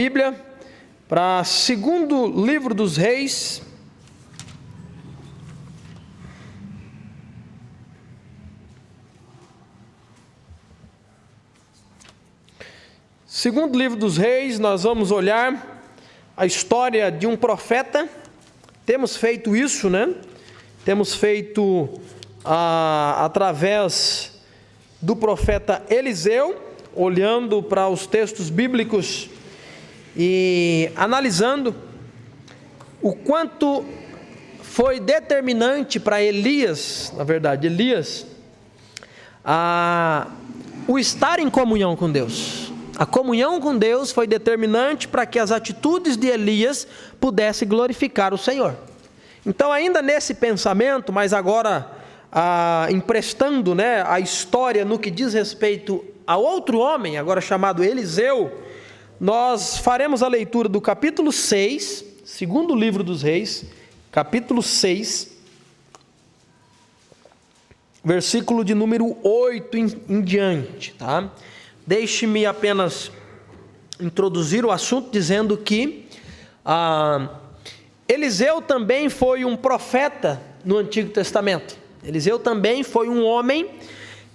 Bíblia para segundo livro dos Reis, segundo livro dos Reis. Nós vamos olhar a história de um profeta. Temos feito isso, né? Temos feito através do profeta Eliseu, olhando para os textos bíblicos e analisando o quanto foi determinante para Elias, na verdade, o estar em comunhão com Deus. A comunhão com Deus foi determinante para que as atitudes de Elias pudessem glorificar o Senhor. Então, ainda nesse pensamento, mas agora emprestando, né, a história no que diz respeito a outro homem, agora chamado Eliseu, nós faremos a leitura do capítulo 6, segundo livro dos Reis, capítulo 6, versículo de número 8 em diante, tá? Deixe-me apenas introduzir o assunto dizendo que Eliseu também foi um profeta no Antigo Testamento. Eliseu também foi um homem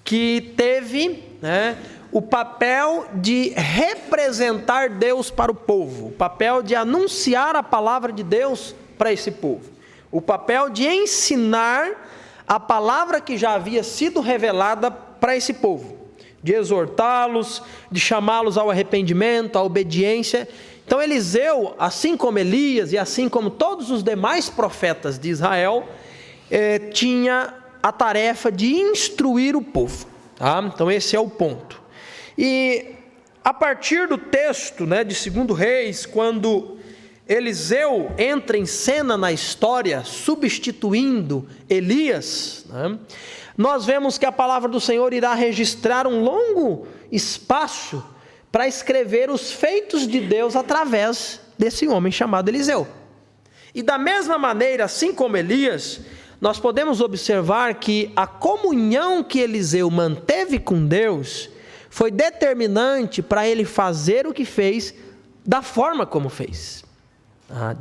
que teve, né, o papel de representar Deus para o povo, o papel de anunciar a palavra de Deus para esse povo, o papel de ensinar a palavra que já havia sido revelada para esse povo, de exortá-los, de chamá-los ao arrependimento, à obediência. Então Eliseu, assim como Elias e assim como todos os demais profetas de Israel, tinha a tarefa de instruir o povo, tá? Então esse é o ponto. E a partir do texto, né, de 2 Reis, quando Eliseu entra em cena na história, substituindo Elias, né, nós vemos que a palavra do Senhor irá registrar um longo espaço para escrever os feitos de Deus através desse homem chamado Eliseu. E da mesma maneira, assim como Elias, nós podemos observar que a comunhão que Eliseu manteve com Deus foi determinante para ele fazer o que fez, da forma como fez.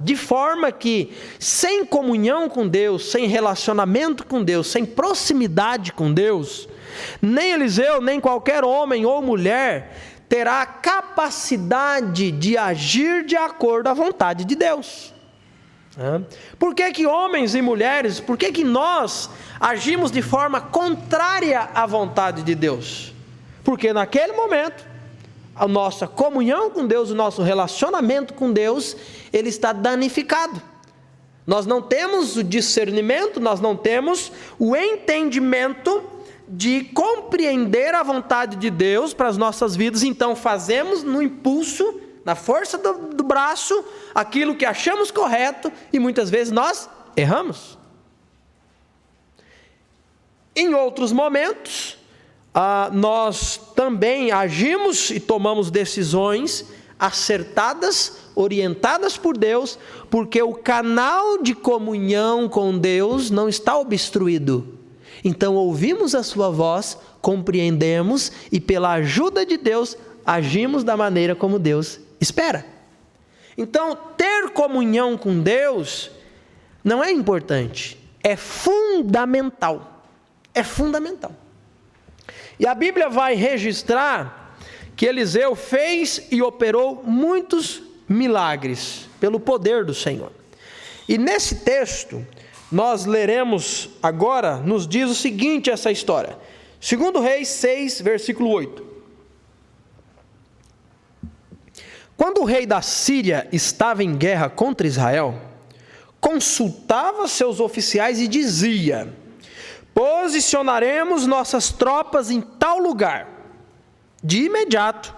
De forma que, sem comunhão com Deus, sem relacionamento com Deus, sem proximidade com Deus, nem Eliseu, nem qualquer homem ou mulher terá a capacidade de agir de acordo à vontade de Deus. Por que homens e mulheres, por que nós agimos de forma contrária à vontade de Deus? Porque naquele momento, a nossa comunhão com Deus, o nosso relacionamento com Deus, ele está danificado. Nós não temos o discernimento, nós não temos o entendimento de compreender a vontade de Deus para as nossas vidas. Então fazemos no impulso, na força do braço, aquilo que achamos correto, e muitas vezes nós erramos. Em outros momentos, nós também agimos e tomamos decisões acertadas, orientadas por Deus, porque o canal de comunhão com Deus não está obstruído. Então ouvimos a sua voz, compreendemos e pela ajuda de Deus agimos da maneira como Deus espera. Então ter comunhão com Deus não é importante, é fundamental. É fundamental. E a Bíblia vai registrar que Eliseu fez e operou muitos milagres pelo poder do Senhor. E nesse texto, nós leremos agora, nos diz o seguinte essa história. 2 Reis 6, versículo 8. Quando o rei da Síria estava em guerra contra Israel, consultava seus oficiais e dizia: posicionaremos nossas tropas em tal lugar. De imediato,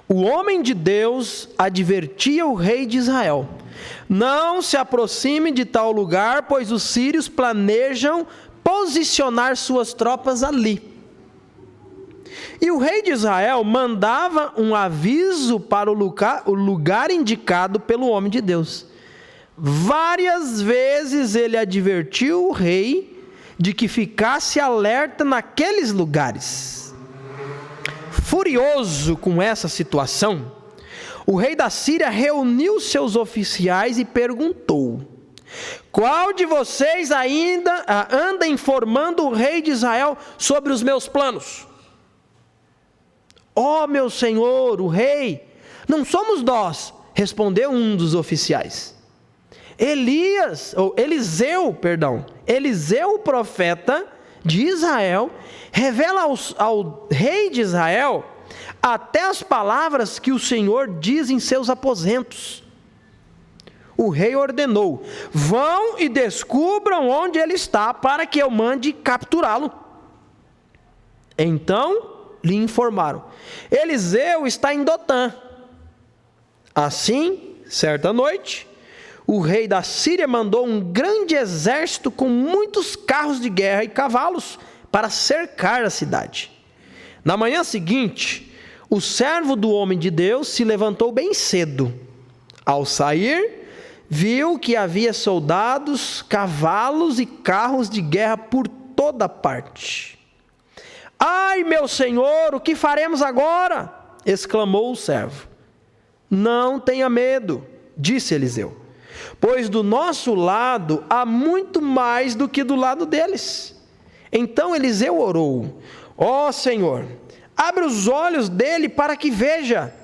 o homem de Deus advertia o rei de Israel: não se aproxime de tal lugar, pois os sírios planejam posicionar suas tropas ali. E o rei de Israel mandava um aviso para o lugar indicado pelo homem de Deus. Várias vezes ele advertiu o rei de que ficasse alerta naqueles lugares. Furioso com essa situação, O rei da Síria reuniu seus oficiais e perguntou: qual de vocês ainda anda informando o rei de Israel sobre os meus planos? Ó meu senhor, o rei, não somos nós, respondeu um dos oficiais. Eliseu, o profeta de Israel, revela ao rei de Israel até as palavras que o Senhor diz em seus aposentos. O rei ordenou: vão e descubram onde ele está, para que eu mande capturá-lo. Então lhe informaram: Eliseu está em Dotã. Assim, certa noite, o rei da Síria mandou um grande exército com muitos carros de guerra e cavalos para cercar a cidade. Na manhã seguinte, o servo do homem de Deus se levantou bem cedo. Ao sair, viu que havia soldados, cavalos e carros de guerra por toda parte. Ai, meu senhor, o que faremos agora? Exclamou o servo. Não tenha medo, disse Eliseu, pois do nosso lado há muito mais do que do lado deles. Então Eliseu orou: ó Senhor, abre os olhos dele para que veja.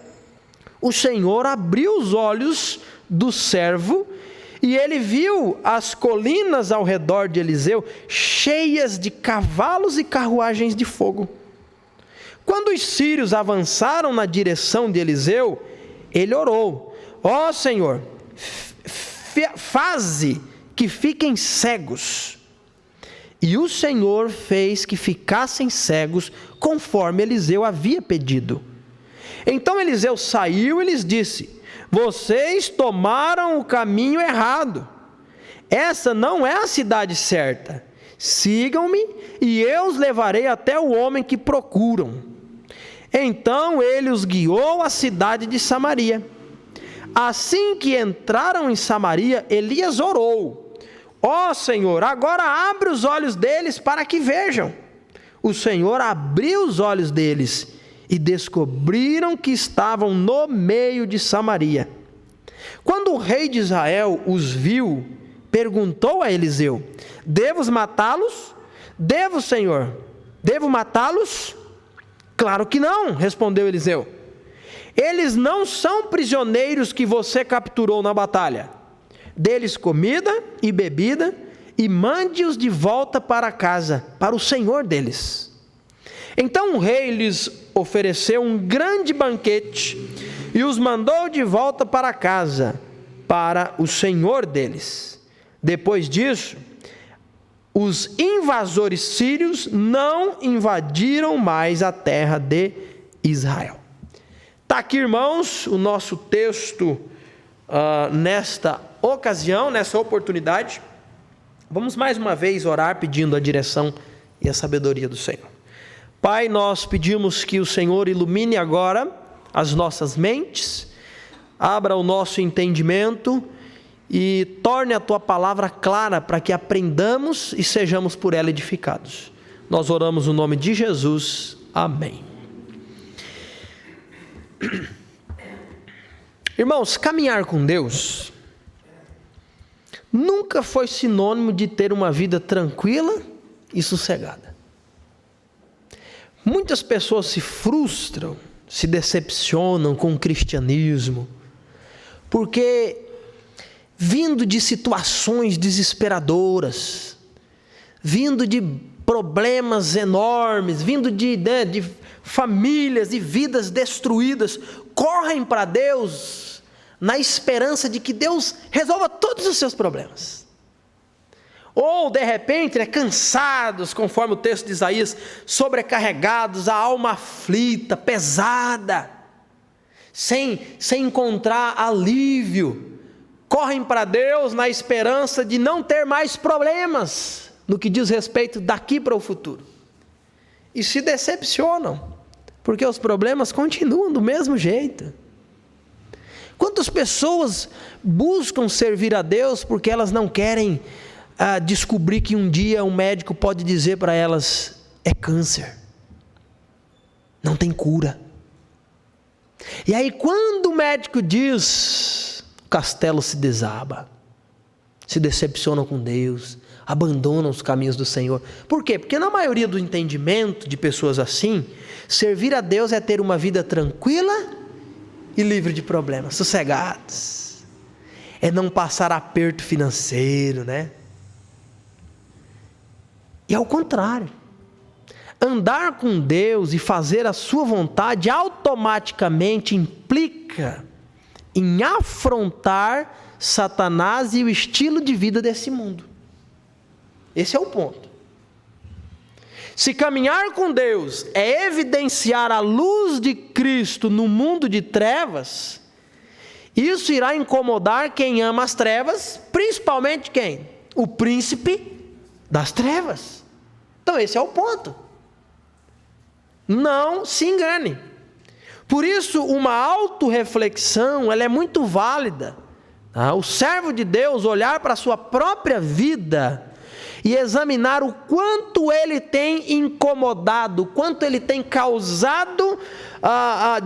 O Senhor abriu os olhos do servo, e ele viu as colinas ao redor de Eliseu cheias de cavalos e carruagens de fogo. Quando os sírios avançaram na direção de Eliseu, ele orou: ó Senhor, faze que fiquem cegos. E o Senhor fez que ficassem cegos, conforme Eliseu havia pedido. Então Eliseu saiu e lhes disse: vocês tomaram o caminho errado. Essa não é a cidade certa. Sigam-me e eu os levarei até o homem que procuram. Então ele os guiou à cidade de Samaria. Assim que entraram em Samaria, Elias orou: ó Senhor, agora abre os olhos deles para que vejam. O Senhor abriu os olhos deles e descobriram que estavam no meio de Samaria. Quando o rei de Israel os viu, perguntou a Eliseu: devo matá-los? Devo, Senhor. Devo matá-los? Claro que não, respondeu Eliseu. Eles não são prisioneiros que você capturou na batalha. Dê-lhes comida e bebida e mande-os de volta para casa, para o senhor deles. Então o rei lhes ofereceu um grande banquete e os mandou de volta para casa, para o senhor deles. Depois disso, os invasores sírios não invadiram mais a terra de Israel. Está aqui, irmãos, o nosso texto nesta ocasião, nessa oportunidade. Vamos mais uma vez orar pedindo a direção e a sabedoria do Senhor. Pai, nós pedimos que o Senhor ilumine agora as nossas mentes, abra o nosso entendimento e torne a Tua palavra clara para que aprendamos e sejamos por ela edificados. Nós oramos no nome de Jesus. Amém. Irmãos, caminhar com Deus nunca foi sinônimo de ter uma vida tranquila e sossegada. Muitas pessoas se frustram, se decepcionam com o cristianismo, porque vindo de situações desesperadoras, vindo de problemas enormes, vindo de famílias e vidas destruídas, correm para Deus na esperança de que Deus resolva todos os seus problemas. Ou de repente, cansados, conforme o texto de Isaías, sobrecarregados, a alma aflita, pesada, sem encontrar alívio, correm para Deus na esperança de não ter mais problemas no que diz respeito daqui para o futuro. E se decepcionam, porque os problemas continuam do mesmo jeito. Quantas pessoas buscam servir a Deus porque elas não querem descobrir que um dia um médico pode dizer para elas: é câncer, não tem cura. E aí quando o médico diz, o castelo se desaba, se decepcionam com Deus, abandonam os caminhos do Senhor. Por quê? Porque na maioria do entendimento de pessoas assim, servir a Deus é ter uma vida tranquila e livre de problemas, sossegados. É não passar aperto financeiro, né? E ao contrário, andar com Deus e fazer a sua vontade automaticamente implica em afrontar Satanás e o estilo de vida desse mundo. Esse é o ponto. Se caminhar com Deus é evidenciar a luz de Cristo no mundo de trevas, isso irá incomodar quem ama as trevas, principalmente quem? O príncipe das trevas. Então esse é o ponto. Não se engane. Por isso uma autorreflexão, ela é muito válida. O servo de Deus olhar para a sua própria vida e examinar o quanto ele tem incomodado, o quanto ele tem causado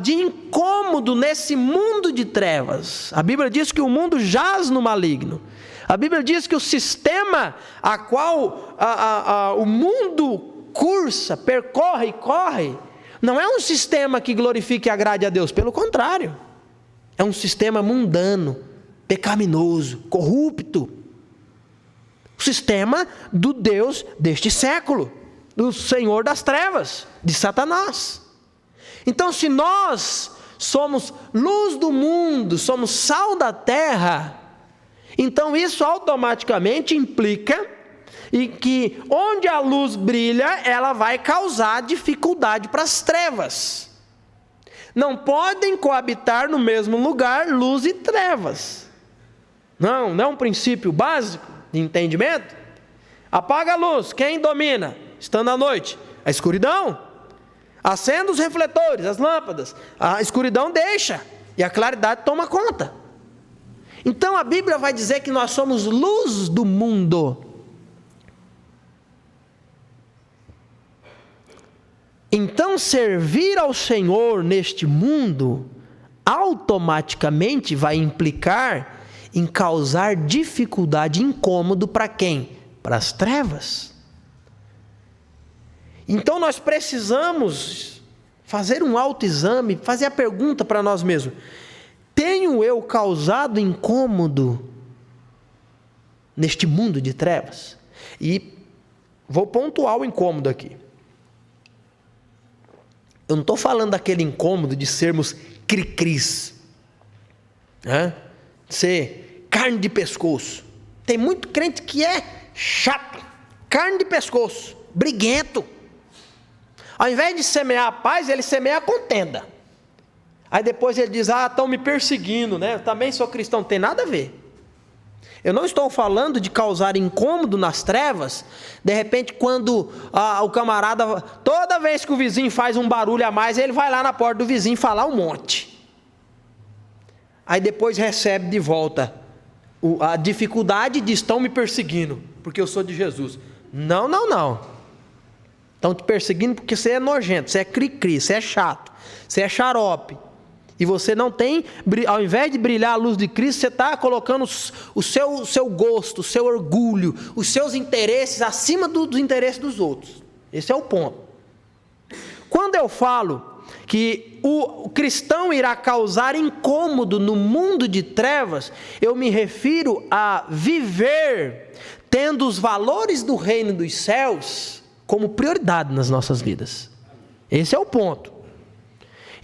de incômodo nesse mundo de trevas. A Bíblia diz que o mundo jaz no maligno. A Bíblia diz que o sistema a qual o mundo cursa, percorre e corre, não é um sistema que glorifique e agrade a Deus, pelo contrário, é um sistema mundano, pecaminoso, corrupto. O sistema do Deus deste século, do Senhor das trevas, de Satanás. Então, se nós somos luz do mundo, somos sal da terra, então isso automaticamente implica em que onde a luz brilha, ela vai causar dificuldade para as trevas. Não podem coabitar no mesmo lugar luz e trevas. Não é um princípio básico de entendimento? Apaga a luz, quem domina? Estando à noite, a escuridão. Acenda os refletores, as lâmpadas, a escuridão deixa e a claridade toma conta. Então a Bíblia vai dizer que nós somos luz do mundo. Então servir ao Senhor neste mundo automaticamente vai implicar em causar dificuldade, incômodo para quem? Para as trevas. Então nós precisamos fazer um autoexame, fazer a pergunta para nós mesmos: tenho eu causado incômodo neste mundo de trevas? E vou pontuar o incômodo aqui. Eu não estou falando daquele incômodo de sermos cri-cris, né? Ser carne de pescoço. Tem muito crente que é chato, carne de pescoço, briguento. Ao invés de semear a paz, ele semeia a contenda. Aí depois ele diz: estão me perseguindo, né? Eu também sou cristão. Não tem nada a ver. Eu não estou falando de causar incômodo nas trevas. De repente, quando o camarada, toda vez que o vizinho faz um barulho a mais, ele vai lá na porta do vizinho falar um monte. Aí depois recebe de volta a dificuldade de estão me perseguindo, porque eu sou de Jesus. Não. Estão te perseguindo porque você é nojento, você é cri-cri, você é chato, você é xarope. E você não tem, ao invés de brilhar a luz de Cristo, você está colocando o seu gosto, o seu orgulho, os seus interesses acima dos interesses dos outros. Esse é o ponto. Quando eu falo que o cristão irá causar incômodo no mundo de trevas, eu me refiro a viver tendo os valores do reino dos céus como prioridade nas nossas vidas. Esse é o ponto.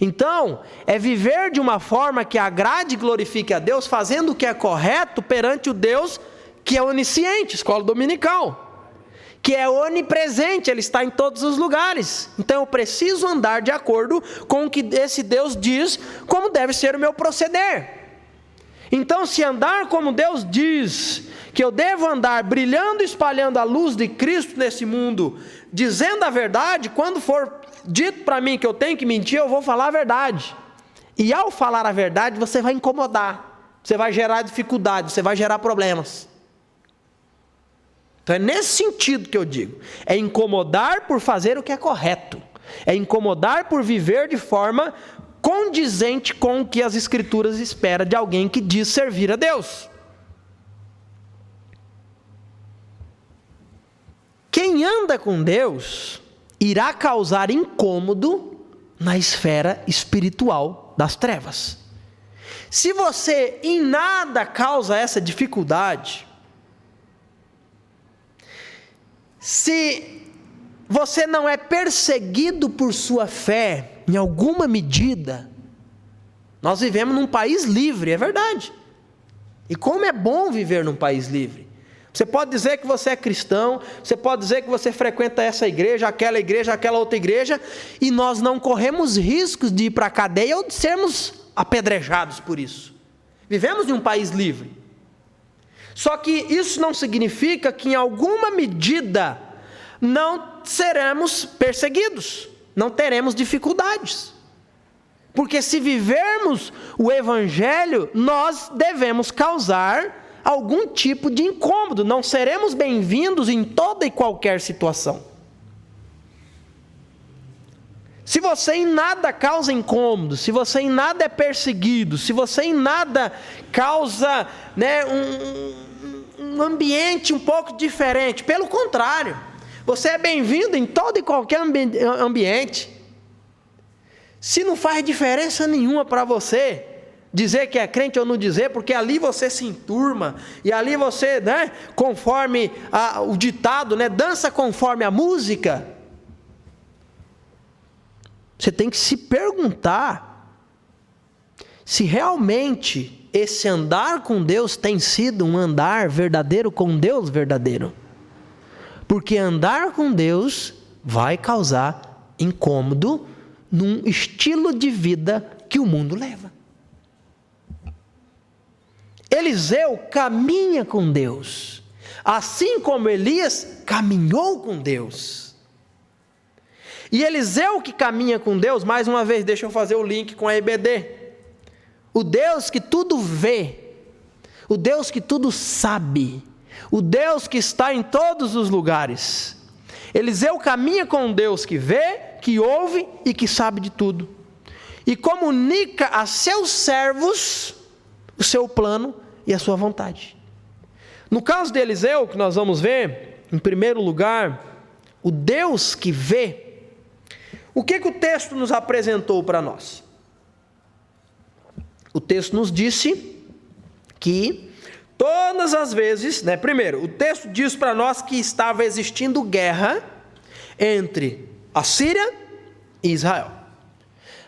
Então, é viver de uma forma que agrade e glorifique a Deus, fazendo o que é correto perante o Deus que é onisciente, escola dominical, que é onipresente, Ele está em todos os lugares. Então eu preciso andar de acordo com o que esse Deus diz, como deve ser o meu proceder. Então, se andar como Deus diz que eu devo andar brilhando e espalhando a luz de Cristo nesse mundo, dizendo a verdade, quando for dito para mim que eu tenho que mentir, eu vou falar a verdade. E ao falar a verdade, você vai incomodar, você vai gerar dificuldade, você vai gerar problemas. Então é nesse sentido que eu digo, é incomodar por fazer o que é correto, é incomodar por viver de forma condizente com o que as Escrituras esperam de alguém que diz servir a Deus. Quem anda com Deus irá causar incômodo na esfera espiritual das trevas. Se você em nada causa essa dificuldade, se você não é perseguido por sua fé, em alguma medida, nós vivemos num país livre, é verdade. E como é bom viver num país livre. Você pode dizer que você é cristão, você pode dizer que você frequenta essa igreja, aquela outra igreja, e nós não corremos riscos de ir para a cadeia ou de sermos apedrejados por isso. Vivemos em um país livre. Só que isso não significa que em alguma medida não seremos perseguidos, não teremos dificuldades. Porque se vivermos o Evangelho, nós devemos causar algum tipo de incômodo, não seremos bem-vindos em toda e qualquer situação. Se você em nada causa incômodo, se você em nada é perseguido, se você em nada causa, um ambiente um pouco diferente, pelo contrário, você é bem-vindo em todo e qualquer ambiente. Se não faz diferença nenhuma para você dizer que é crente ou não dizer, porque ali você se enturma, e ali você, conforme o ditado, dança conforme a música. Você tem que se perguntar se realmente esse andar com Deus tem sido um andar verdadeiro com Deus verdadeiro. Porque andar com Deus vai causar incômodo num estilo de vida que o mundo leva. Eliseu caminha com Deus, assim como Elias caminhou com Deus. E Eliseu que caminha com Deus, mais uma vez, deixa eu fazer o link com a EBD. O Deus que tudo vê, o Deus que tudo sabe, o Deus que está em todos os lugares. Eliseu caminha com um Deus que vê, que ouve e que sabe de tudo. E comunica a seus servos o seu plano e a sua vontade. No caso de Eliseu, que nós vamos ver, em primeiro lugar, o Deus que vê. O que o texto nos apresentou para nós? O texto nos disse que todas as vezes, primeiro, o texto diz para nós que estava existindo guerra entre a Síria e Israel.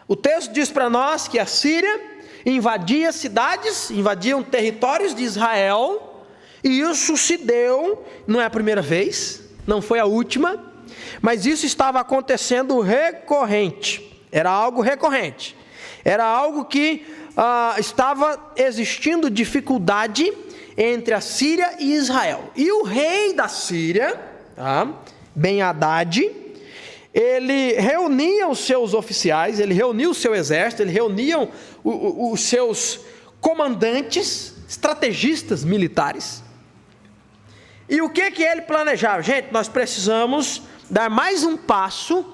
O texto diz para nós que a Síria invadia cidades, invadiam territórios de Israel, e isso se deu, não é a primeira vez, não foi a última, mas isso estava acontecendo recorrente, era algo recorrente, era algo que estava existindo dificuldade entre a Síria e Israel. E o rei da Síria, Ben-Hadad, ele reunia os seus oficiais, ele reunia o seu exército, ele reunia os seus comandantes, estrategistas militares. E o que ele planejava? Gente, nós precisamos dar mais um passo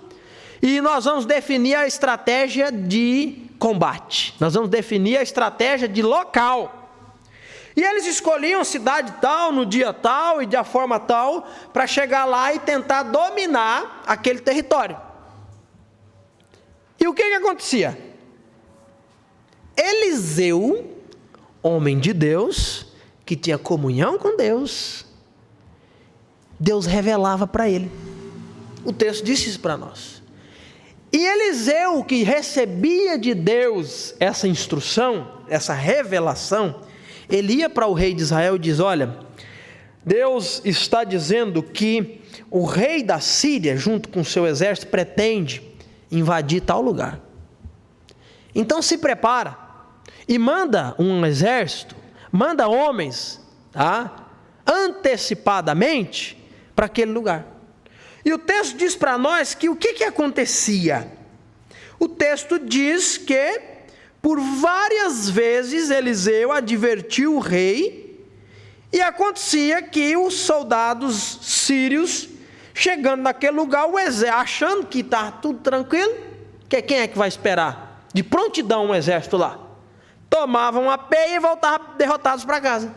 e nós vamos definir a estratégia de combate. Nós vamos definir a estratégia de local. E eles escolhiam cidade tal, no dia tal e de forma tal, para chegar lá e tentar dominar aquele território. E o que acontecia? Eliseu, homem de Deus, que tinha comunhão com Deus, Deus revelava para ele. O texto disse isso para nós. E Eliseu, que recebia de Deus essa instrução, essa revelação, ele ia para o rei de Israel e diz: olha, Deus está dizendo que o rei da Síria, junto com o seu exército, pretende invadir tal lugar. Então se prepara e manda um exército, manda homens, antecipadamente para aquele lugar. E o texto diz para nós que o que acontecia? O texto diz que por várias vezes Eliseu advertiu o rei, e acontecia que os soldados sírios, chegando naquele lugar, o exército, achando que está tudo tranquilo, quem é que vai esperar? de prontidão um exército lá. Tomavam a peia e voltavam derrotados para casa.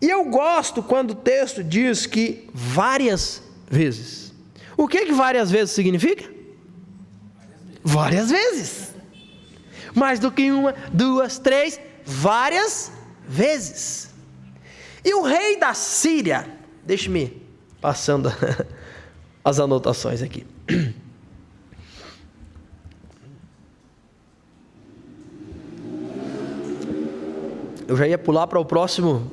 E eu gosto quando o texto diz que várias vezes. O que várias vezes significa? Várias vezes. Mais do que uma, duas, três, várias vezes. E o rei da Síria, deixe-me passando as anotações aqui. Eu já ia pular para o próximo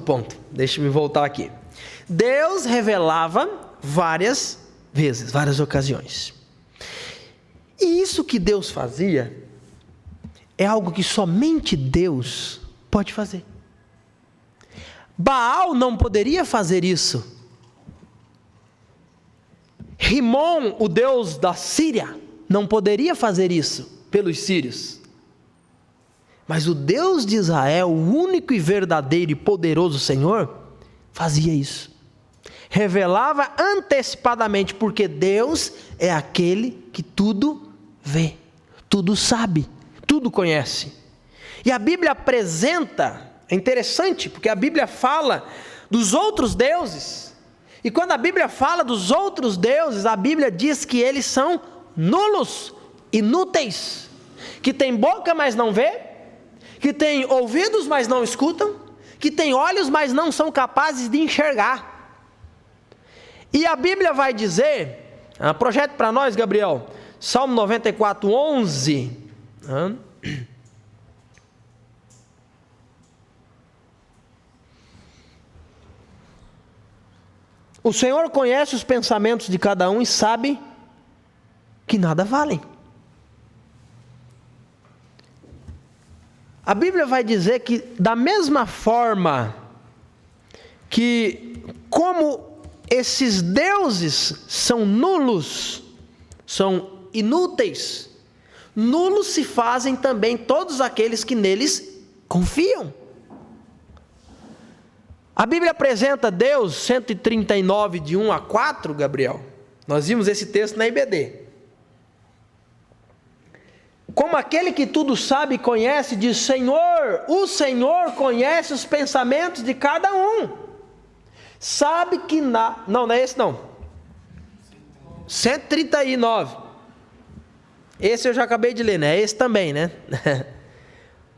ponto. Deixe-me voltar aqui. Deus revelava várias vezes, várias ocasiões. E isso que Deus fazia é algo que somente Deus pode fazer. Baal não poderia fazer isso. Rimon, o deus da Síria, não poderia fazer isso pelos sírios. Mas o Deus de Israel, o único e verdadeiro e poderoso Senhor, fazia isso. Revelava antecipadamente, porque Deus é aquele que tudo vê, tudo sabe, tudo conhece. E a Bíblia apresenta, é interessante, porque a Bíblia fala dos outros deuses. E quando a Bíblia fala dos outros deuses, a Bíblia diz que eles são nulos, inúteis, que tem boca, mas não vê, que tem ouvidos, mas não escutam, que tem olhos, mas não são capazes de enxergar. E a Bíblia vai dizer, projete para nós, Gabriel, Salmo 94, 11. O Senhor conhece os pensamentos de cada um e sabe que nada valem. A Bíblia vai dizer que da mesma forma que como esses deuses são nulos, são inúteis, nulos se fazem também todos aqueles que neles confiam. A Bíblia apresenta Deus, 139, de 1 a 4, Gabriel. Nós vimos esse texto na IBD. Como aquele que tudo sabe e conhece, diz: Senhor, o Senhor conhece os pensamentos de cada um. Sabe que não é esse não. 139. Esse eu já acabei de ler, né? Esse também, né?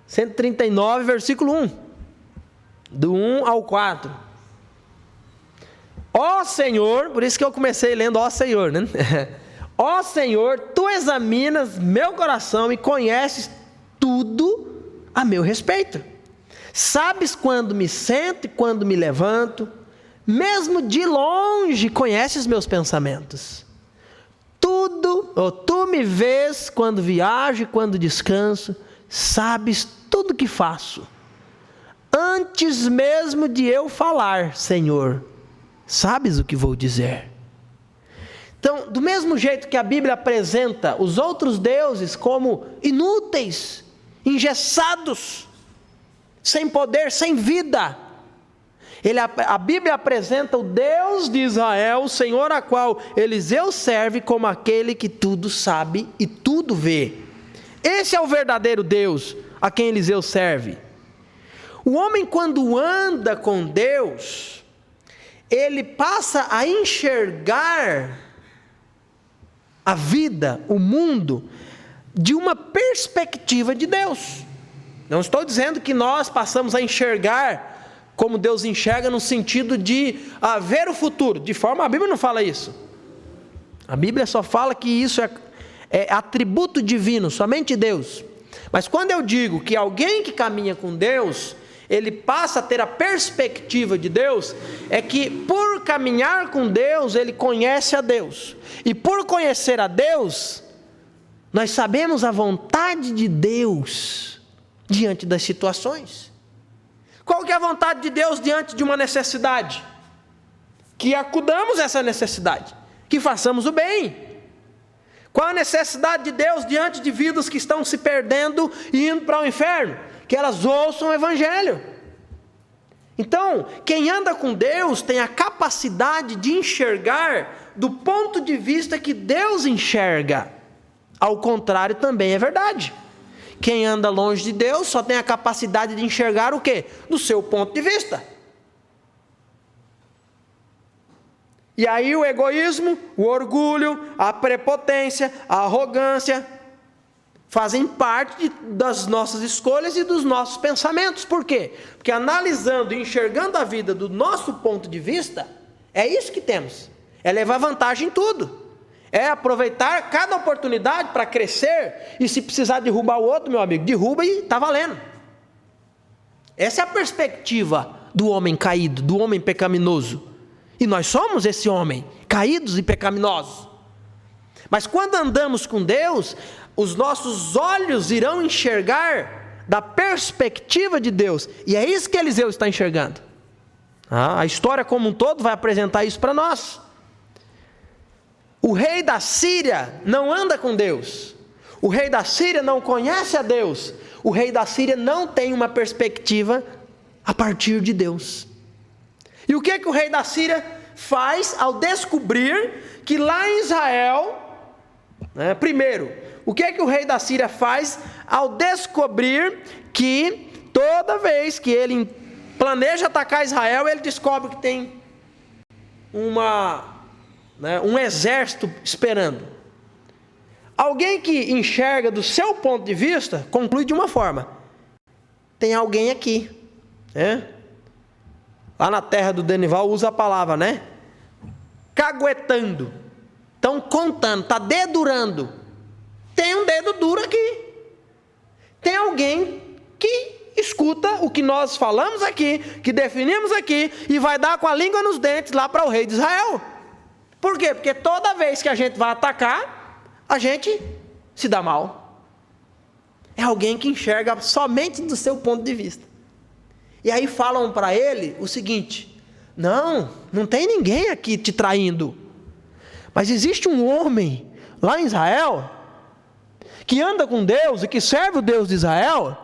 139, versículo 1. Do 1 ao 4. Ó Senhor, por isso que eu comecei lendo ó Senhor, né? Ó Senhor, Tu examinas meu coração e conheces tudo a meu respeito. Sabes quando me sento e quando me levanto, mesmo de longe conheces meus pensamentos. Tu me vês quando viajo e quando descanso, sabes tudo que faço. Antes mesmo de eu falar, Senhor, sabes o que vou dizer. Então, do mesmo jeito que a Bíblia apresenta os outros deuses como inúteis, engessados, sem poder, sem vida, a Bíblia apresenta o Deus de Israel, o Senhor a qual Eliseu serve, como aquele que tudo sabe e tudo vê. Esse é o verdadeiro Deus a quem Eliseu serve. O homem, quando anda com Deus, ele passa a enxergar a vida, o mundo, de uma perspectiva de Deus. Não estou dizendo que nós passamos a enxergar como Deus enxerga no sentido de ver o futuro. De forma, a Bíblia não fala isso. A Bíblia só fala que isso é atributo divino, somente Deus. Mas quando eu digo que alguém que caminha com Deus, ele passa a ter a perspectiva de Deus, é que por caminhar com Deus, ele conhece a Deus. E por conhecer a Deus, nós sabemos a vontade de Deus diante das situações. Qual que é a vontade de Deus diante de uma necessidade? Que acudamos a essa necessidade, que façamos o bem. Qual a necessidade de Deus diante de vidas que estão se perdendo e indo para o inferno? Que elas ouçam o Evangelho. Então, quem anda com Deus tem a capacidade de enxergar do ponto de vista que Deus enxerga Ao contrário, também é verdade. Quem anda longe de Deus só tem a capacidade de enxergar o quê? Do seu ponto de vista. E aí o egoísmo, o orgulho, a prepotência, a arrogância fazem parte das nossas escolhas e dos nossos pensamentos. Por quê? Porque analisando e enxergando a vida do nosso ponto de vista, é isso que temos. É levar vantagem em tudo. É aproveitar cada oportunidade para crescer. E se precisar derrubar o outro, meu amigo, derruba e está valendo. Essa é a perspectiva do homem caído, do homem pecaminoso. E nós somos esse homem, caídos e pecaminosos. Mas quando andamos com Deus, os nossos olhos irão enxergar da perspectiva de Deus. E é isso que Eliseu está enxergando. A história como um todo vai apresentar isso para nós. O rei da Síria não anda com Deus. O rei da Síria não conhece a Deus. O rei da Síria não tem uma perspectiva a partir de Deus. E o que o rei da Síria faz ao descobrir que lá em Israel, primeiro, o que o rei da Síria faz ao descobrir que toda vez que ele planeja atacar Israel, ele descobre que tem um exército esperando. Alguém que enxerga do seu ponto de vista, conclui de uma forma: tem alguém aqui, Lá na terra do Denival usa a palavra, caguetando. Estão contando, está dedurando. Tem um dedo duro aqui. Tem alguém que escuta o que nós falamos aqui, que definimos aqui, e vai dar com a língua nos dentes lá para o rei de Israel. Por quê? Porque toda vez que a gente vai atacar, a gente se dá mal. É alguém que enxerga somente do seu ponto de vista. E aí falam para ele o seguinte: não tem ninguém aqui te traindo. Mas existe um homem lá em Israel que anda com Deus e que serve o Deus de Israel.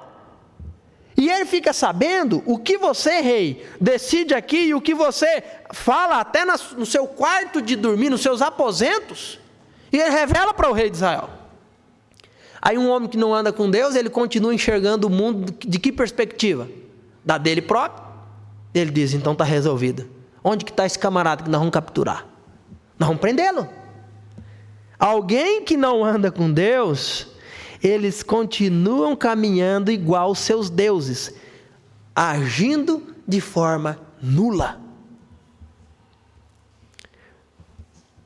E ele fica sabendo o que você, rei, decide aqui e o que você fala até no seu quarto de dormir, nos seus aposentos. E ele revela para o rei de Israel. Aí um homem que não anda com Deus, ele continua enxergando o mundo de que perspectiva? Da dele próprio. Ele diz: então está resolvido. Onde que está esse camarada que nós vamos capturar? Nós vamos prendê-lo. Alguém que não anda com Deus, eles continuam caminhando igual aos seus deuses, agindo de forma nula.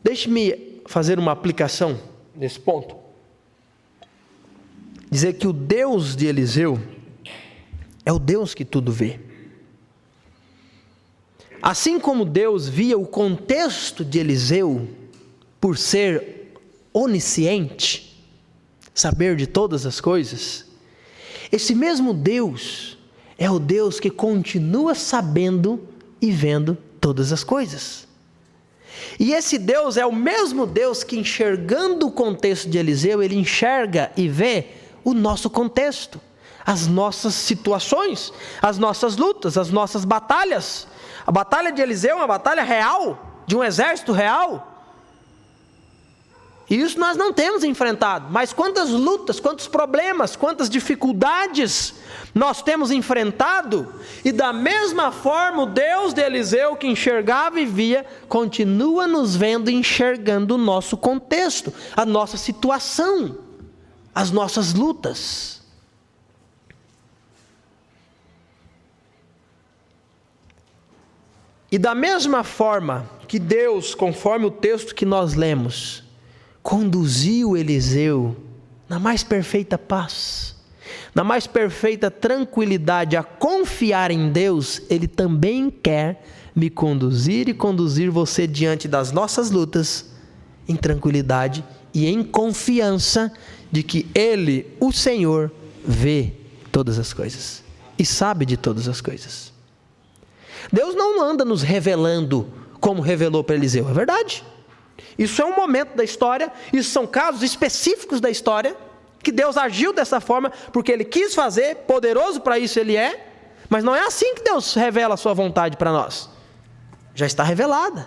Deixe-me fazer uma aplicação nesse ponto. Dizer que o Deus de Eliseu é o Deus que tudo vê. Assim como Deus via o contexto de Eliseu por ser onisciente, saber de todas as coisas, esse mesmo Deus é o Deus que continua sabendo e vendo todas as coisas. E esse Deus é o mesmo Deus que, enxergando o contexto de Eliseu, ele enxerga e vê o nosso contexto, as nossas situações, as nossas lutas, as nossas batalhas. A batalha de Eliseu é uma batalha real, de um exército real. E isso nós não temos enfrentado. Mas quantas lutas, quantos problemas, quantas dificuldades nós temos enfrentado. E da mesma forma, o Deus de Eliseu, que enxergava e via, continua nos vendo e enxergando o nosso contexto, a nossa situação, as nossas lutas. E da mesma forma que Deus, conforme o texto que nós lemos, conduziu Eliseu na mais perfeita paz, na mais perfeita tranquilidade, a confiar em Deus, Ele também quer me conduzir e conduzir você diante das nossas lutas, em tranquilidade e em confiança de que Ele, o Senhor, vê todas as coisas e sabe de todas as coisas. Deus não anda nos revelando como revelou para Eliseu, é verdade. Isso é um momento da história, isso são casos específicos da história, que Deus agiu dessa forma, porque Ele quis fazer, poderoso para isso Ele é, mas não é assim que Deus revela a sua vontade para nós. Já está revelada.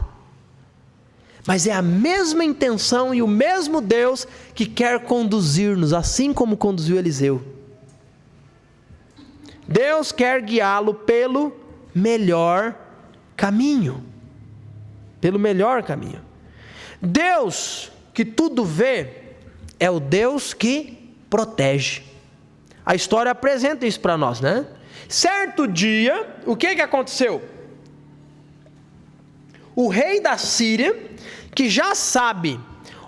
Mas é a mesma intenção e o mesmo Deus que quer conduzir-nos, assim como conduziu Eliseu. Deus quer guiá-lo pelo melhor caminho. Pelo melhor caminho. Deus que tudo vê é o Deus que protege. A história apresenta isso para nós, né? Certo dia, o que aconteceu? O rei da Síria, que já sabe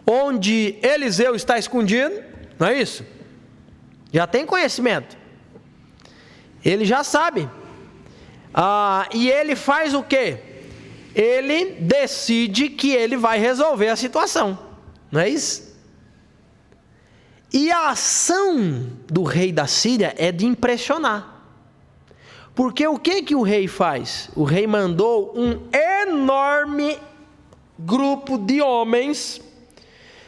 onde Eliseu está escondido, não é isso? Já tem conhecimento. Ele já sabe. E ele faz o quê? Ele decide que ele vai resolver a situação, não é isso? E a ação do rei da Síria é de impressionar. Porque o que o rei faz? O rei mandou um enorme grupo de homens,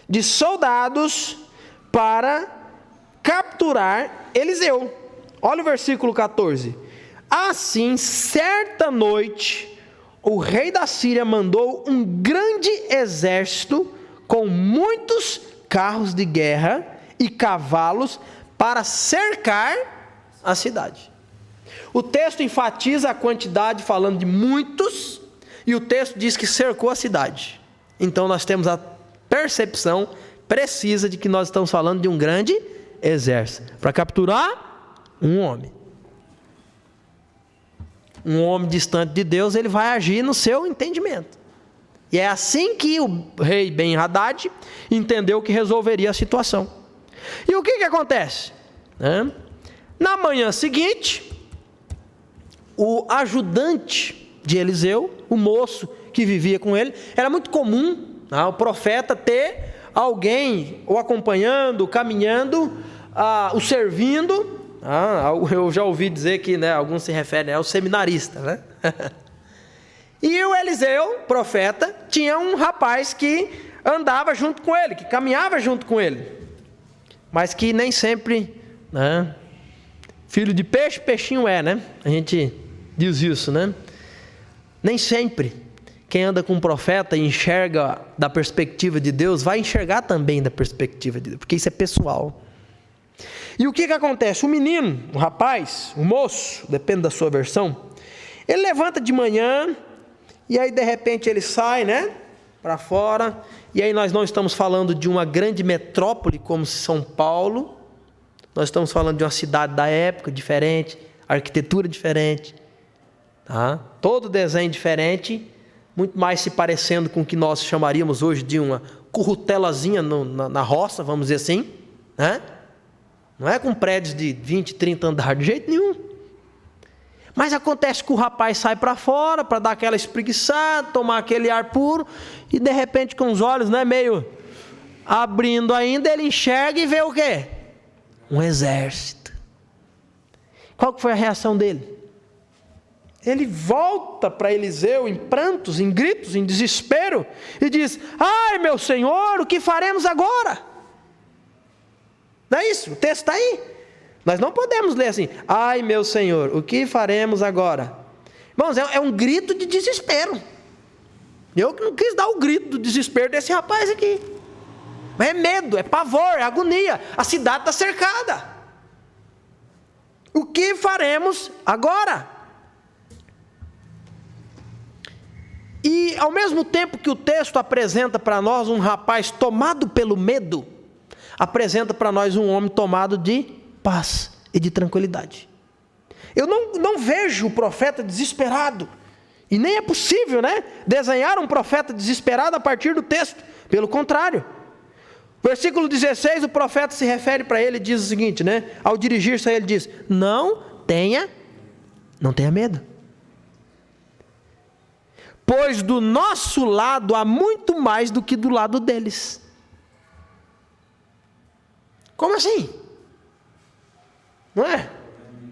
de soldados, para capturar Eliseu. Olha o versículo 14. Assim, certa noite, o rei da Síria mandou um grande exército com muitos carros de guerra e cavalos para cercar a cidade. O texto enfatiza a quantidade, falando de muitos, e o texto diz que cercou a cidade. Então nós temos a percepção precisa de que nós estamos falando de um grande exército para capturar um homem. Um homem distante de Deus, ele vai agir no seu entendimento. E é assim que o rei Ben-Hadad entendeu que resolveria a situação. E o que acontece? Na manhã seguinte, o ajudante de Eliseu, o moço que vivia com ele, era muito comum o profeta ter alguém o acompanhando, caminhando, o servindo. Eu já ouvi dizer que, alguns se referem ao seminarista, né? E o Eliseu, profeta, tinha um rapaz que andava junto com ele, que caminhava junto com ele, mas que nem sempre, filho de peixe, peixinho é, né? A gente diz isso, né? Nem sempre quem anda com um profeta e enxerga da perspectiva de Deus, vai enxergar também da perspectiva de Deus, porque isso é pessoal. E o que acontece? O menino, o rapaz, o moço, depende da sua versão, ele levanta de manhã, e aí de repente ele sai, para fora, e aí nós não estamos falando de uma grande metrópole como São Paulo, nós estamos falando de uma cidade da época diferente, arquitetura diferente, todo desenho diferente, muito mais se parecendo com o que nós chamaríamos hoje de uma currutelazinha na roça, vamos dizer assim, Não é com prédios de 20, 30 andares, de jeito nenhum. Mas acontece que o rapaz sai para fora, para dar aquela espreguiçada, tomar aquele ar puro, e de repente com os olhos meio abrindo ainda, ele enxerga e vê o quê? Um exército. Qual que foi a reação dele? Ele volta para Eliseu em prantos, em gritos, em desespero, e diz: ai meu senhor, o que faremos agora? Não é isso? O texto está aí. Nós não podemos ler assim: ai meu senhor, o que faremos agora? Irmãos, é um grito de desespero. Eu não quis dar o grito do desespero desse rapaz aqui. Mas é medo, é pavor, é agonia. A cidade está cercada. O que faremos agora? E ao mesmo tempo que o texto apresenta para nós um rapaz tomado pelo medo, apresenta para nós um homem tomado de paz e de tranquilidade. Eu não vejo o profeta desesperado, e nem é possível, desenhar um profeta desesperado a partir do texto. Pelo contrário, versículo 16, o profeta se refere para ele e diz o seguinte, ao dirigir-se a ele diz: não tenha medo, pois do nosso lado há muito mais do que do lado deles. Como assim? Não é?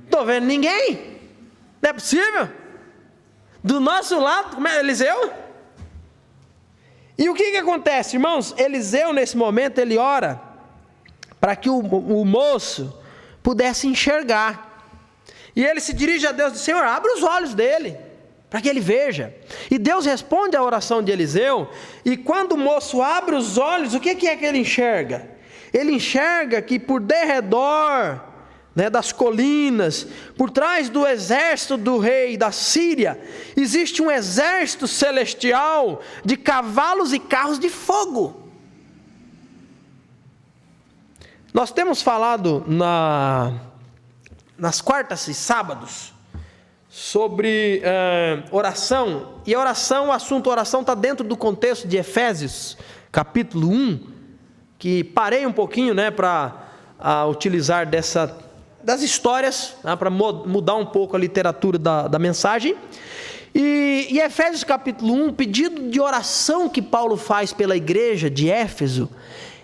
Estou vendo ninguém. Não é possível? Do nosso lado, como é Eliseu? E o que acontece, irmãos? Eliseu, nesse momento, ele ora para que o moço pudesse enxergar. E ele se dirige a Deus e diz: Senhor, abre os olhos dele, para que ele veja. E Deus responde à oração de Eliseu, e quando o moço abre os olhos, o que é que ele enxerga? Ele enxerga que por derredor, das colinas, por trás do exército do rei da Síria, existe um exército celestial de cavalos e carros de fogo. Nós temos falado nas quartas e sábados sobre oração, e o assunto oração está dentro do contexto de Efésios, capítulo 1, que parei um pouquinho para utilizar das histórias, para mudar um pouco a literatura da mensagem. E Efésios capítulo 1, o pedido de oração que Paulo faz pela igreja de Éfeso,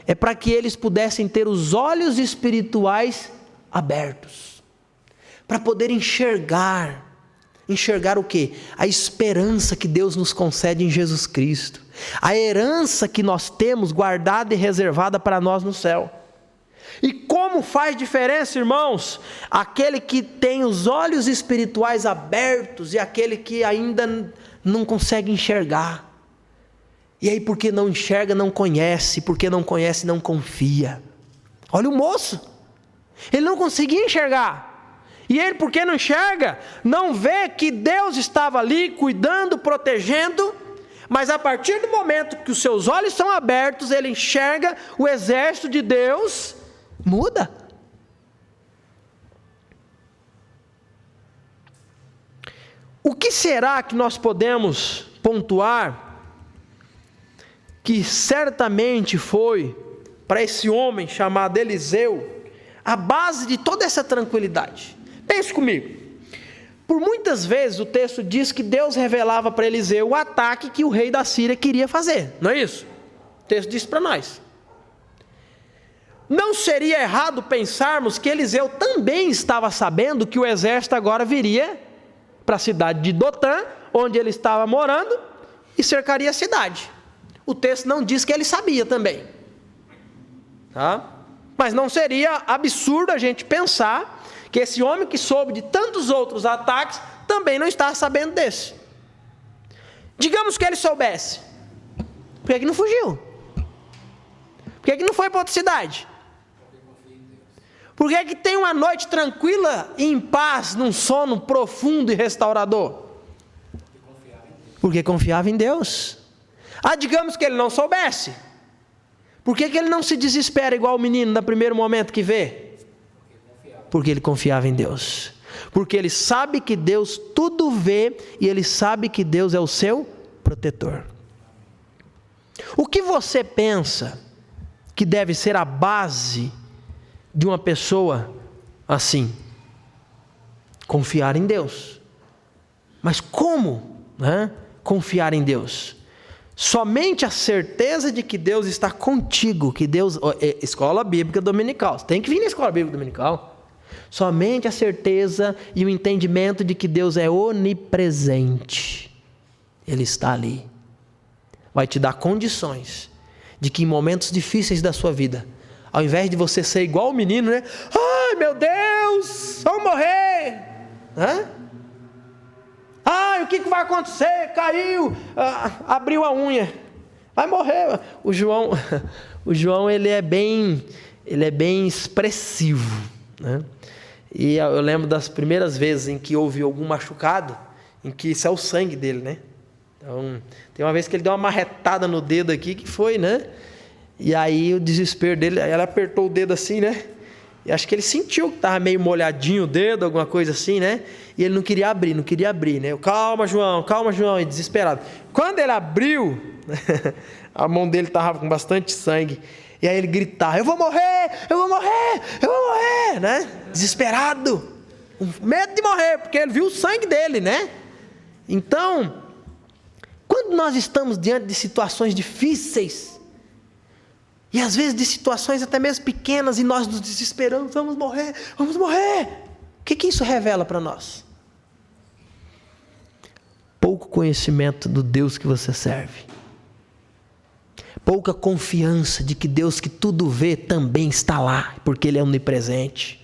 é para que eles pudessem ter os olhos espirituais abertos, para poder enxergar o quê? A esperança que Deus nos concede em Jesus Cristo, a herança que nós temos guardada e reservada para nós no céu. E como faz diferença, irmãos, aquele que tem os olhos espirituais abertos e aquele que ainda não consegue enxergar. E aí, porque não enxerga, não conhece, porque não conhece, não confia. Olha o moço, ele não conseguia enxergar. E ele, porque não enxerga, não vê que Deus estava ali cuidando, protegendo, mas a partir do momento que os seus olhos são abertos, ele enxerga o exército de Deus, muda. O que será que nós podemos pontuar que certamente foi para esse homem chamado Eliseu a base de toda essa tranquilidade? Pense comigo. Por muitas vezes o texto diz que Deus revelava para Eliseu o ataque que o rei da Síria queria fazer, não é isso? O texto diz para nós. Não seria errado pensarmos que Eliseu também estava sabendo que o exército agora viria para a cidade de Dotã, onde ele estava morando, e cercaria a cidade. O texto não diz que ele sabia também, tá? Mas não seria absurdo a gente pensar que esse homem que soube de tantos outros ataques, também não estava sabendo desse. Digamos que ele soubesse, por que não fugiu? Por que não foi para outra cidade? Por que tem uma noite tranquila e em paz, num sono profundo e restaurador? Porque confiava em Deus. Digamos que ele não soubesse, por que ele não se desespera igual o menino no primeiro momento que vê? Porque ele confiava em Deus, porque ele sabe que Deus tudo vê, e ele sabe que Deus é o seu protetor. O que você pensa que deve ser a base de uma pessoa assim? Confiar em Deus. Mas como, confiar em Deus? Somente a certeza de que Deus está contigo, que Deus... Escola Bíblica Dominical, você tem que vir na Escola Bíblica Dominical. Somente a certeza e o entendimento de que Deus é onipresente. Ele está ali. Vai te dar condições de que em momentos difíceis da sua vida, ao invés de você ser igual o menino, ai meu Deus, vamos morrer. O que vai acontecer? Caiu, abriu a unha, vai morrer. O João ele é bem expressivo, E eu lembro das primeiras vezes em que houve algum machucado, em que isso é o sangue dele, Então, tem uma vez que ele deu uma marretada no dedo aqui, que foi, E aí o desespero dele, aí ela apertou o dedo assim, E acho que ele sentiu que estava meio molhadinho o dedo, alguma coisa assim, E ele não queria abrir, Calma, João, e desesperado. Quando ele abriu, a mão dele estava com bastante sangue. E aí ele gritava, eu vou morrer, desesperado, com medo de morrer, porque ele viu o sangue dele, Então, quando nós estamos diante de situações difíceis, e às vezes de situações até mesmo pequenas, e nós nos desesperamos, vamos morrer, o que isso revela para nós? Pouco conhecimento do Deus que você serve. Pouca confiança de que Deus que tudo vê também está lá, porque Ele é onipresente.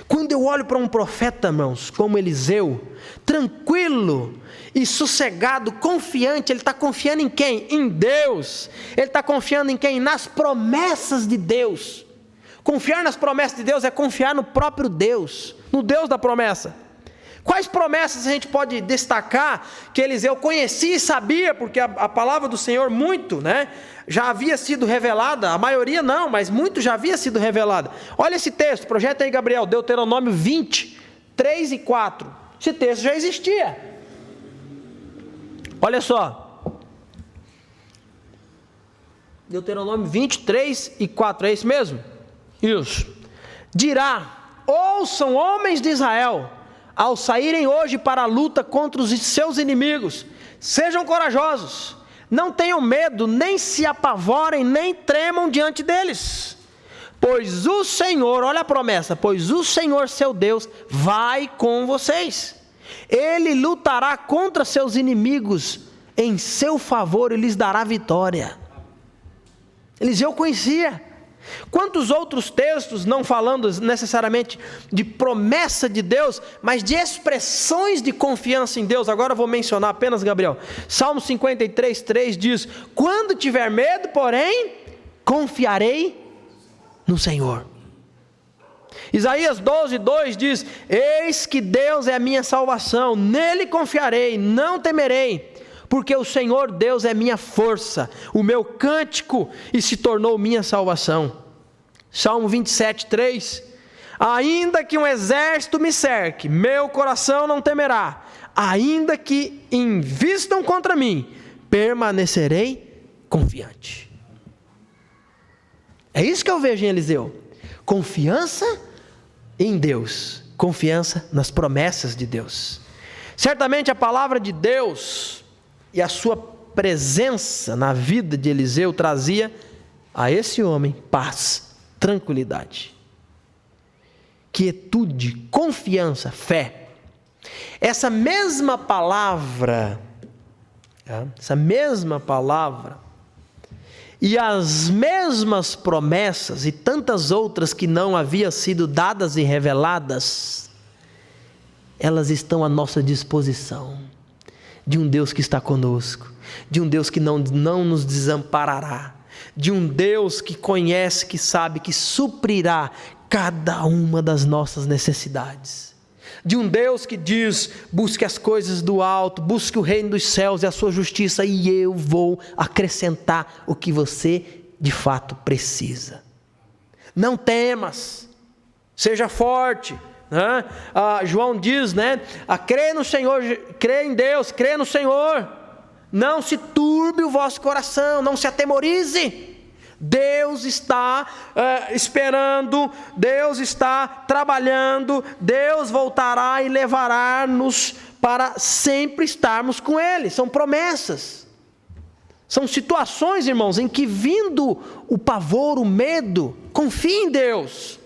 Quando eu olho para um profeta, irmãos, como Eliseu, tranquilo e sossegado, confiante, ele está confiando em quem? Em Deus. Ele está confiando em quem? Nas promessas de Deus. Confiar nas promessas de Deus é confiar no próprio Deus, no Deus da promessa. Quais promessas a gente pode destacar que Eliseu conhecia e sabia, porque a palavra do Senhor muito, já havia sido revelada, a maioria não, mas muito já havia sido revelada. Olha esse texto, projeta aí, Gabriel, Deuteronômio 20, 3 e 4. Esse texto já existia. Olha só. Deuteronômio 23 e 4, é isso mesmo? Isso. Dirá: ouçam, homens de Israel, ao saírem hoje para a luta contra os seus inimigos, sejam corajosos, não tenham medo, nem se apavorem, nem tremam diante deles, pois o Senhor, olha a promessa, pois o Senhor seu Deus vai com vocês, Ele lutará contra seus inimigos em seu favor e lhes dará vitória. Eliseu conhecia. Quantos outros textos, não falando necessariamente de promessa de Deus, mas de expressões de confiança em Deus? Agora eu vou mencionar apenas, Gabriel. Salmo 53, 3 diz: quando tiver medo, porém, confiarei no Senhor. Isaías 12, 2 diz: eis que Deus é a minha salvação, nele confiarei, não temerei, porque o Senhor Deus é minha força, o meu cântico, e se tornou minha salvação. Salmo 27, 3. Ainda que um exército me cerque, meu coração não temerá. Ainda que invistam contra mim, permanecerei confiante. É isso que eu vejo em Eliseu. Confiança em Deus, confiança nas promessas de Deus. Certamente a palavra de Deus e a sua presença na vida de Eliseu trazia a esse homem paz, tranquilidade, quietude, confiança, fé. Essa mesma palavra e as mesmas promessas e tantas outras que não haviam sido dadas e reveladas, elas estão à nossa disposição, de um Deus que está conosco, de um Deus que não nos desamparará, de um Deus que conhece, que sabe, que suprirá cada uma das nossas necessidades, de um Deus que diz: busque as coisas do alto, busque o reino dos céus e a sua justiça, e eu vou acrescentar o que você de fato precisa. Não temas, seja forte. João diz, crê no Senhor, crê em Deus, crê no Senhor, não se turbe o vosso coração, não se atemorize. Deus está esperando, Deus está trabalhando, Deus voltará e levará-nos para sempre estarmos com Ele. São promessas, são situações, irmãos, em que, vindo o pavor, o medo, confie em Deus.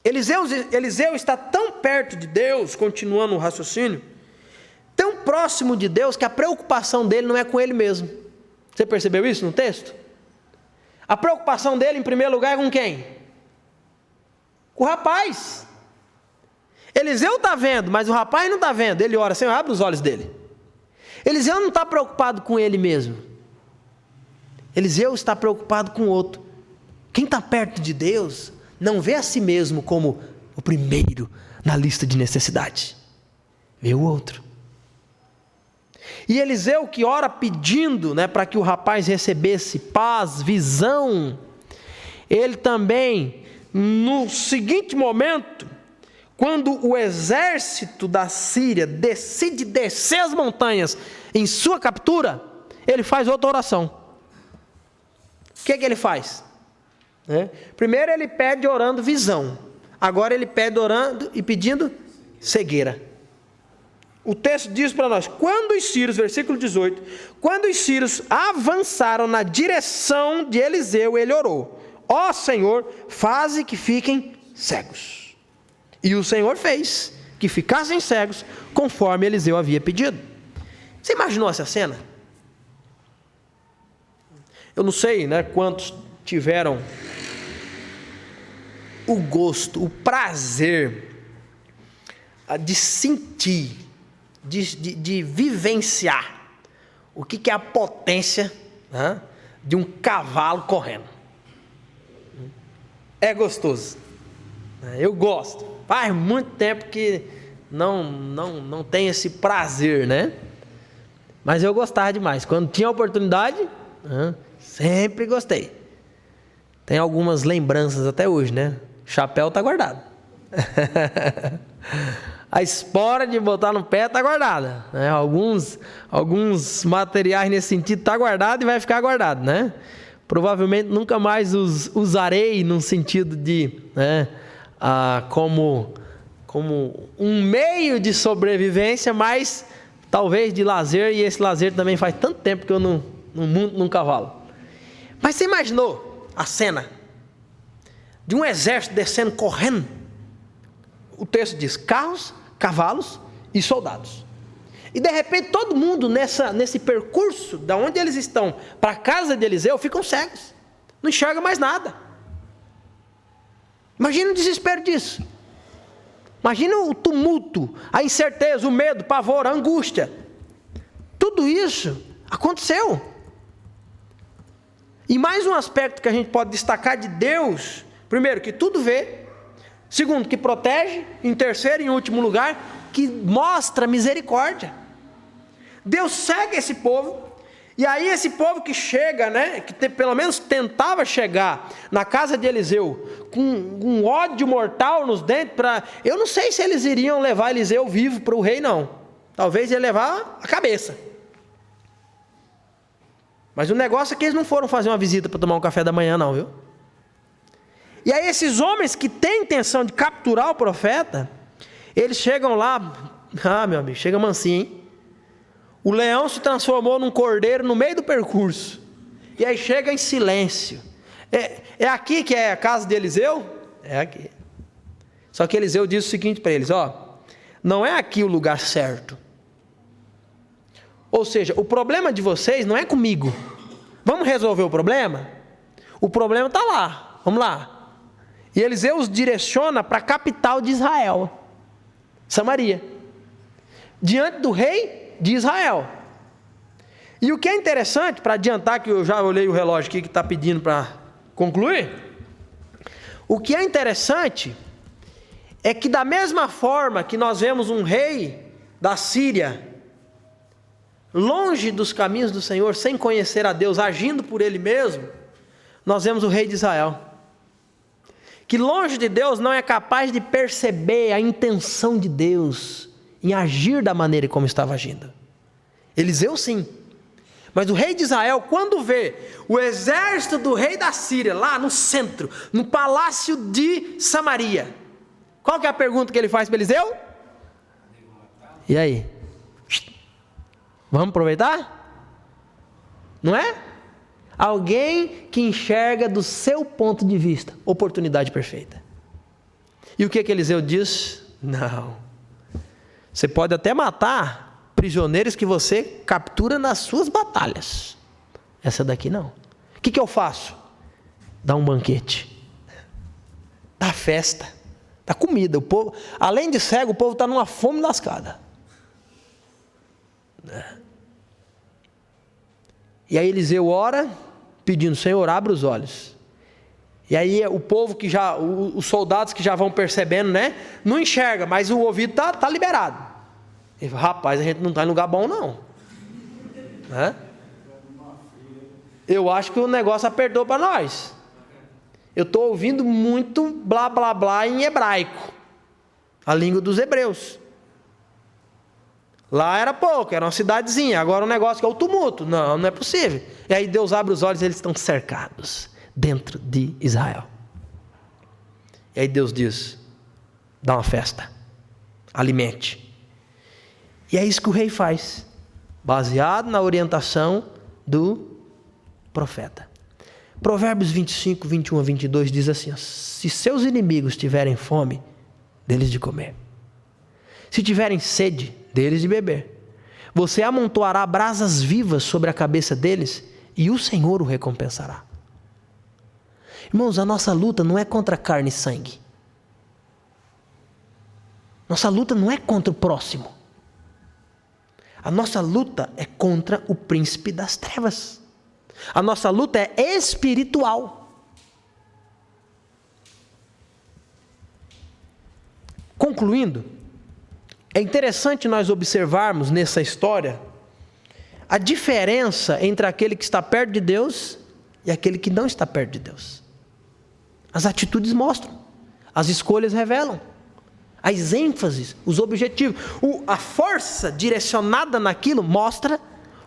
Eliseu está tão perto de Deus, continuando o raciocínio, tão próximo de Deus, que a preocupação dele não é com ele mesmo. Você percebeu isso no texto? A preocupação dele, em primeiro lugar, é com quem? Com o rapaz. Eliseu está vendo, mas o rapaz não está vendo. Ele ora: Senhor, abre os olhos dele. Eliseu não está preocupado com ele mesmo. Eliseu está preocupado com o outro. Quem está perto de Deus não vê a si mesmo como o primeiro na lista de necessidade, vê o outro. E Eliseu, que ora pedindo para que o rapaz recebesse paz, visão, ele também, no seguinte momento, quando o exército da Síria decide descer as montanhas em sua captura, ele faz outra oração. O que ele faz? Primeiro ele pede orando visão, agora ele pede orando e pedindo cegueira. O texto diz para nós: quando os sírios, versículo 18, quando os sírios avançaram na direção de Eliseu, ele orou: ó Senhor, faze que fiquem cegos. E o Senhor fez que ficassem cegos, conforme Eliseu havia pedido. Você imaginou essa cena? Eu não sei quantos tiveram o gosto, o prazer de sentir, de vivenciar o que é a potência, né, de um cavalo correndo. É gostoso. Eu gosto. Faz muito tempo que não tem esse prazer, né? Mas eu gostava demais. Quando tinha oportunidade, sempre gostei. Tem algumas lembranças até hoje, né? O chapéu tá guardado. A espora de botar no pé tá guardada, né? Alguns materiais nesse sentido tá guardado e vai ficar guardado, né? Provavelmente nunca mais usarei num sentido de, né, como um meio de sobrevivência, mas talvez de lazer, e esse lazer também faz tanto tempo que eu não monto num cavalo. Mas você imaginou a cena de um exército descendo, correndo? O texto diz: carros, cavalos e soldados. E de repente todo mundo nesse percurso, da onde eles estão para a casa de Eliseu, ficam cegos, não enxerga mais nada. Imagina o desespero disso. Imagina o tumulto, a incerteza, o medo, o pavor, a angústia. Tudo isso aconteceu. E mais um aspecto que a gente pode destacar de Deus: primeiro, que tudo vê; segundo, que protege; em terceiro e em último lugar, que mostra misericórdia. Deus segue esse povo. E aí esse povo que chega, né, que pelo menos tentava chegar na casa de Eliseu com um ódio mortal nos dentes, eu não sei se eles iriam levar Eliseu vivo para o rei, não. Talvez ia levar a cabeça. Mas o negócio é que eles não foram fazer uma visita para tomar um café da manhã, não, viu? E aí esses homens que têm intenção de capturar o profeta, eles chegam lá, meu amigo, chega mansinho, hein? O leão se transformou num cordeiro no meio do percurso. E aí chega em silêncio. É aqui que é a casa de Eliseu? É aqui. Só que Eliseu diz o seguinte para eles: não é aqui o lugar certo. Ou seja, o problema de vocês não é comigo. Vamos resolver o problema? O problema está lá. Vamos lá. E Eliseu os direciona para a capital de Israel, Samaria, diante do rei de Israel. E o que é interessante, para adiantar, que eu já olhei o relógio aqui que está pedindo para concluir, o que é interessante é que, da mesma forma que nós vemos um rei da Síria longe dos caminhos do Senhor, sem conhecer a Deus, agindo por ele mesmo, nós vemos o rei de Israel, que longe de Deus não é capaz de perceber a intenção de Deus em agir da maneira como estava agindo. Eliseu sim, mas o rei de Israel, quando vê o exército do rei da Síria lá no centro, no palácio de Samaria, qual que é a pergunta que ele faz para Eliseu? E aí? Vamos aproveitar? Não é? Alguém que enxerga do seu ponto de vista, oportunidade perfeita. E o que Eliseu diz? Não. Você pode até matar prisioneiros que você captura nas suas batalhas. Essa daqui não. O que eu faço? Dá um banquete. Dá festa. Dá comida. O povo, além de cego, o povo está numa fome lascada. E aí Eliseu ora, pedindo: Senhor, abre os olhos. E aí o povo que já, os soldados que já vão percebendo, né, não enxerga, mas o ouvido tá liberado. Ele fala: rapaz, a gente não está em lugar bom não. Eu acho que o negócio apertou para nós. Eu estou ouvindo muito blá blá blá em hebraico, a língua dos hebreus. Lá era pouco, era uma cidadezinha. Agora o negócio que é o tumulto. Não é possível. E aí Deus abre os olhos e eles estão cercados dentro de Israel. E aí Deus diz: dá uma festa, alimente. E é isso que o rei faz, baseado na orientação do profeta. Provérbios 25, 21 a 22 diz assim: se seus inimigos tiverem fome, dê-lhes de comer. Se tiverem sede, deles de beber. Você amontoará brasas vivas sobre a cabeça deles, e o Senhor o recompensará. Irmãos, a nossa luta não é contra carne e sangue. Nossa luta não é contra o próximo. A nossa luta é contra o príncipe das trevas. A nossa luta é espiritual. Concluindo, é interessante nós observarmos nessa história a diferença entre aquele que está perto de Deus e aquele que não está perto de Deus. As atitudes mostram, as escolhas revelam, as ênfases, os objetivos, a força direcionada naquilo mostra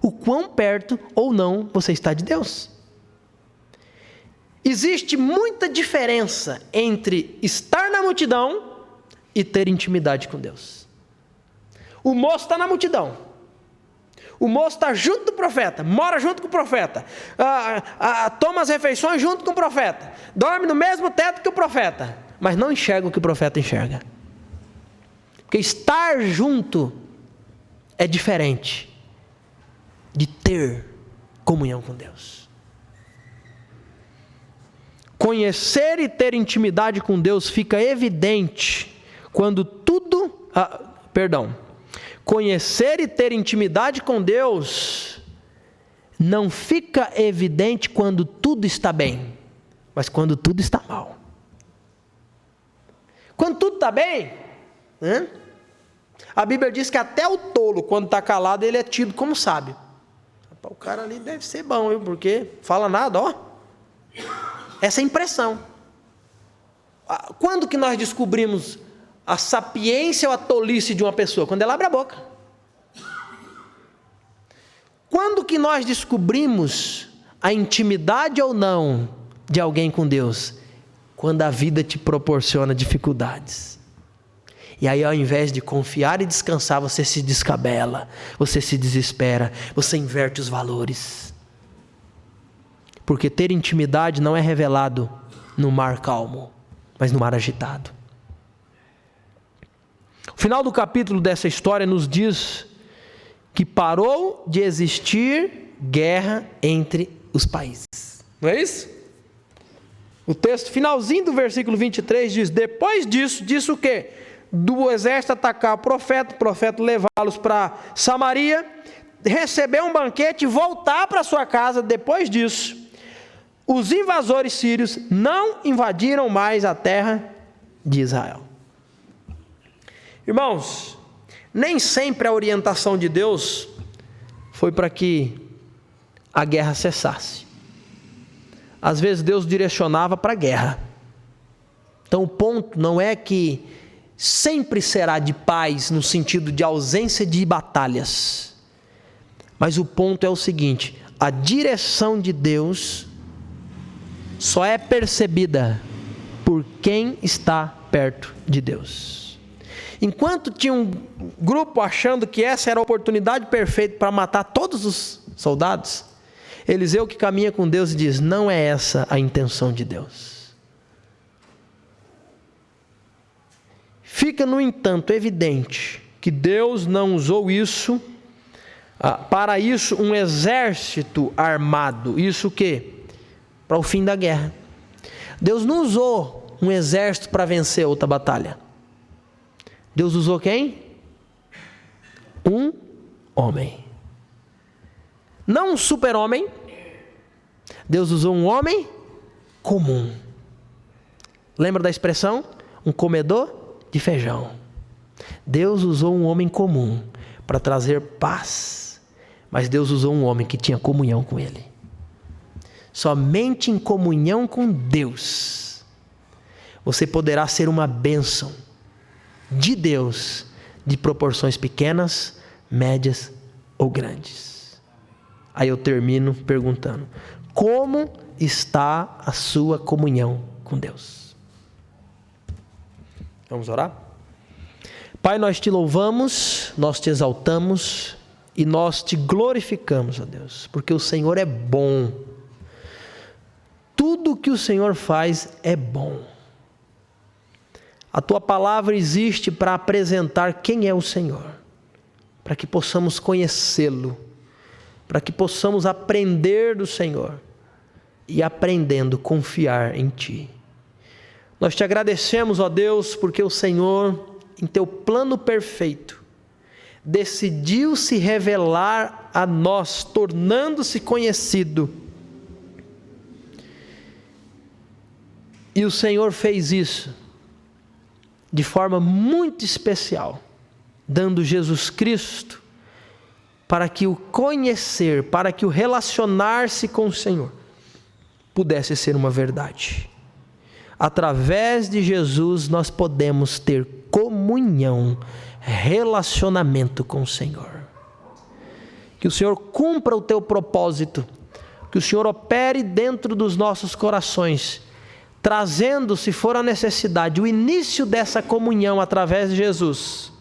o quão perto ou não você está de Deus. Existe muita diferença entre estar na multidão e ter intimidade com Deus. O moço está na multidão. O moço está junto do profeta, mora junto com o profeta, toma as refeições junto com o profeta, dorme no mesmo teto que o profeta, mas não enxerga o que o profeta enxerga. Porque estar junto é diferente de ter comunhão com Deus. Conhecer e ter intimidade com Deus fica evidente quando conhecer e ter intimidade com Deus não fica evidente quando tudo está bem, mas quando tudo está mal. Quando tudo está bem, a Bíblia diz que até o tolo, quando está calado, ele é tido como sábio. O cara ali deve ser bom, viu? Porque fala nada, ó. Essa é a impressão. Quando que nós descobrimos a sapiência ou a tolice de uma pessoa? Quando ela abre a boca. Quando que nós descobrimos a intimidade ou não de alguém com Deus? Quando a vida te proporciona dificuldades. E aí, ao invés de confiar e descansar, você se descabela, você se desespera, você inverte os valores. Porque ter intimidade não é revelado no mar calmo, mas no mar agitado. O final do capítulo dessa história nos diz que parou de existir guerra entre os países. Não é isso? O texto finalzinho do versículo 23 diz: depois disso, disse o quê? Do exército atacar o profeta levá-los para Samaria, receber um banquete e voltar para sua casa. Depois disso, os invasores sírios não invadiram mais a terra de Israel. Irmãos, nem sempre a orientação de Deus foi para que a guerra cessasse. Às vezes Deus direcionava para a guerra. Então o ponto não é que sempre será de paz no sentido de ausência de batalhas. Mas o ponto é o seguinte: a direção de Deus só é percebida por quem está perto de Deus. Enquanto tinha um grupo achando que essa era a oportunidade perfeita para matar todos os soldados, Eliseu, que caminha com Deus, diz: não é essa a intenção de Deus. Fica, no entanto, evidente que Deus não usou isso, para isso, um exército armado. Isso o quê? Para o fim da guerra. Deus não usou um exército para vencer outra batalha. Deus usou quem? Um homem. Não um super-homem. Deus usou um homem comum. Lembra da expressão? Um comedor de feijão. Deus usou um homem comum para trazer paz, mas Deus usou um homem que tinha comunhão com Ele. Somente em comunhão com Deus você poderá ser uma bênção de Deus, de proporções pequenas, médias ou grandes. Aí eu termino perguntando: como está a sua comunhão com Deus? Vamos orar? Pai, nós te louvamos, nós te exaltamos e nós te glorificamos, ó Deus, porque o Senhor é bom. Tudo que o Senhor faz é bom. A tua palavra existe para apresentar quem é o Senhor, para que possamos conhecê-lo, para que possamos aprender do Senhor e, aprendendo, confiar em ti. Nós te agradecemos, ó Deus, porque o Senhor em teu plano perfeito, decidiu se revelar a nós, tornando-se conhecido. E o Senhor fez isso de forma muito especial, dando Jesus Cristo para que o conhecer, para que o relacionar-se com o Senhor pudesse ser uma verdade. Através de Jesus nós podemos ter comunhão, relacionamento com o Senhor. Que o Senhor cumpra o teu propósito, que o Senhor opere dentro dos nossos corações, trazendo, se for a necessidade, o início dessa comunhão através de Jesus,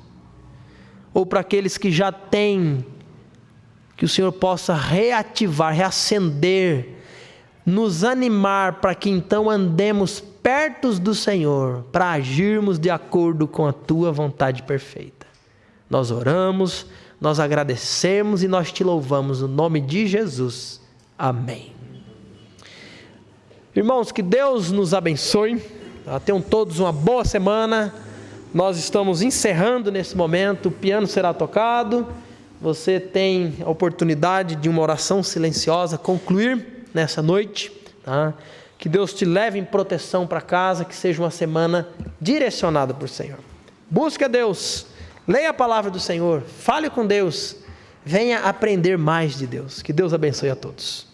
ou para aqueles que já têm, que o Senhor possa reativar, reacender, nos animar para que então andemos perto do Senhor, para agirmos de acordo com a tua vontade perfeita. Nós oramos, nós agradecemos e nós te louvamos no nome de Jesus. Amém. Irmãos, que Deus nos abençoe. Tenham todos uma boa semana. Nós estamos encerrando nesse momento, o piano será tocado. Você tem a oportunidade de uma oração silenciosa concluir nessa noite, tá? Que Deus te leve em proteção para casa, que seja uma semana direcionada por Senhor. Busque a Deus, leia a palavra do Senhor, fale com Deus, venha aprender mais de Deus. Que Deus abençoe a todos.